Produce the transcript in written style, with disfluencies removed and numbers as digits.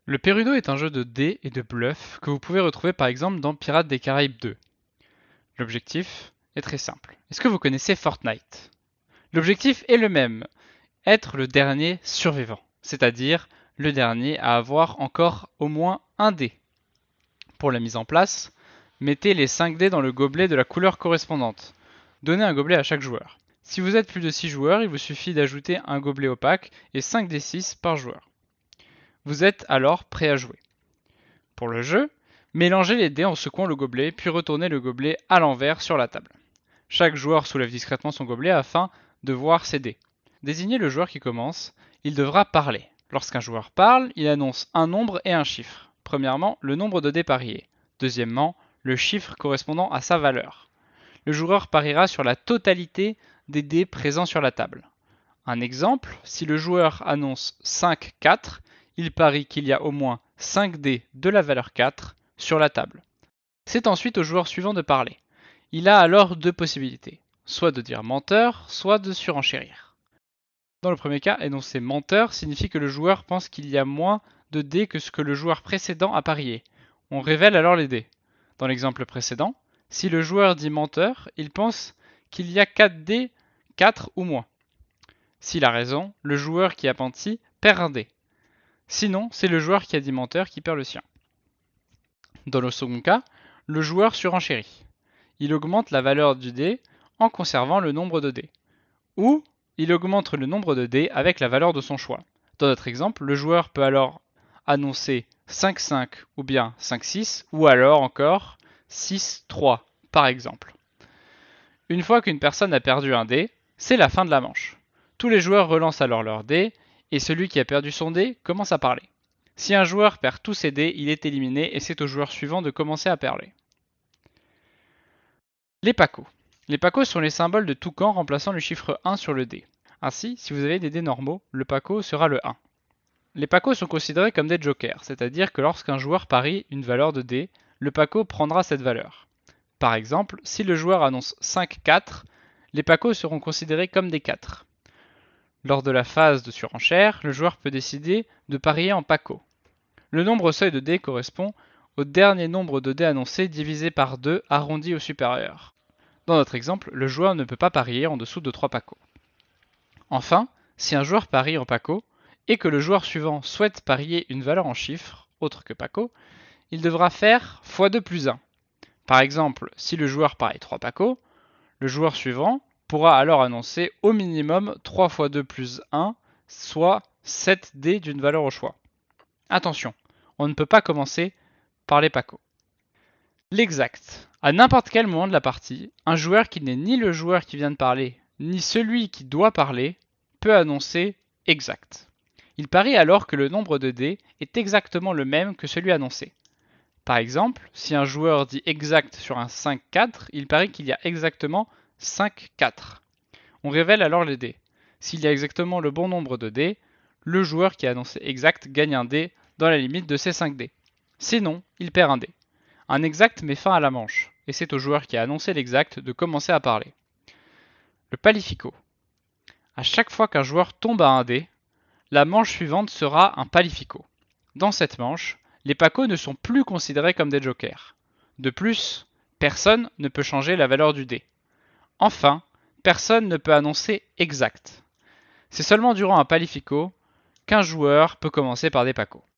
Le Perudo est un jeu de dés et de bluff que vous pouvez retrouver par exemple dans Pirates des Caraïbes 2. L'objectif est très simple. Est-ce que vous connaissez Fortnite? L'objectif est le même, être le dernier survivant, c'est-à-dire le dernier à avoir encore au moins un dé. Pour la mise en place, mettez les 5 dés dans le gobelet de la couleur correspondante. Donnez un gobelet à chaque joueur. Si vous êtes plus de 6 joueurs, il vous suffit d'ajouter un gobelet opaque et 5 d 6 par joueur. Vous êtes alors prêt à jouer. Pour le jeu, mélangez les dés en secouant le gobelet, puis retournez le gobelet à l'envers sur la table. Chaque joueur soulève discrètement son gobelet afin de voir ses dés. Désignez le joueur qui commence, il devra parler. Lorsqu'un joueur parle, il annonce un nombre et un chiffre. Premièrement, le nombre de dés pariés. Deuxièmement, le chiffre correspondant à sa valeur. Le joueur pariera sur la totalité des dés présents sur la table. Un exemple, si le joueur annonce 5-4, il parie qu'il y a au moins 5 dés de la valeur 4 sur la table. C'est ensuite au joueur suivant de parler. Il a alors deux possibilités, soit de dire menteur, soit de surenchérir. Dans le premier cas, énoncer menteur signifie que le joueur pense qu'il y a moins de dés que ce que le joueur précédent a parié. On révèle alors les dés. Dans l'exemple précédent, si le joueur dit menteur, il pense qu'il y a 4 dés, 4 ou moins. S'il a raison, le joueur qui a menti perd un dé. Sinon, c'est le joueur qui a dit menteur qui perd le sien. Dans le second cas, le joueur surenchérit. Il augmente la valeur du dé en conservant le nombre de dés. Ou il augmente le nombre de dés avec la valeur de son choix. Dans notre exemple, le joueur peut alors annoncer 5-5 ou bien 5-6 ou alors encore 6-3 par exemple. Une fois qu'une personne a perdu un dé, c'est la fin de la manche. Tous les joueurs relancent alors leur dé et celui qui a perdu son dé commence à parler. Si un joueur perd tous ses dés, il est éliminé et c'est au joueur suivant de commencer à parler. Les pacos. Les pacos sont les symboles de tout camp remplaçant le chiffre 1 sur le dé. Ainsi, si vous avez des dés normaux, le paco sera le 1. Les pacos sont considérés comme des jokers, c'est-à-dire que lorsqu'un joueur parie une valeur de dé, le paco prendra cette valeur. Par exemple, si le joueur annonce 5-4, les pacos seront considérés comme des 4. Lors de la phase de surenchère, le joueur peut décider de parier en paco. Le nombre seuil de dés correspond au dernier nombre de dés annoncé divisé par 2 arrondi au supérieur. Dans notre exemple, le joueur ne peut pas parier en dessous de 3 pacos. Enfin, si un joueur parie en paco et que le joueur suivant souhaite parier une valeur en chiffres, autre que paco, il devra faire x2 plus 1. Par exemple, si le joueur parie 3 pacos, le joueur suivant pourra alors annoncer au minimum 3 x 2 plus 1, soit 7 dés d'une valeur au choix. Attention, on ne peut pas commencer par les pacos. L'exact. À n'importe quel moment de la partie, un joueur qui n'est ni le joueur qui vient de parler, ni celui qui doit parler, peut annoncer exact. Il parie alors que le nombre de dés est exactement le même que celui annoncé. Par exemple, si un joueur dit exact sur un 5-4, il parie qu'il y a exactement 5-4. On révèle alors les dés. S'il y a exactement le bon nombre de dés, le joueur qui a annoncé exact gagne un dé dans la limite de ses 5 dés. Sinon, il perd un dé. Un exact met fin à la manche, et c'est au joueur qui a annoncé l'exact de commencer à parler. Le palifico. À chaque fois qu'un joueur tombe à un dé, la manche suivante sera un palifico. Dans cette manche, les pacos ne sont plus considérés comme des jokers. De plus, personne ne peut changer la valeur du dé. Enfin, personne ne peut annoncer exact. C'est seulement durant un palifico qu'un joueur peut commencer par des pacos.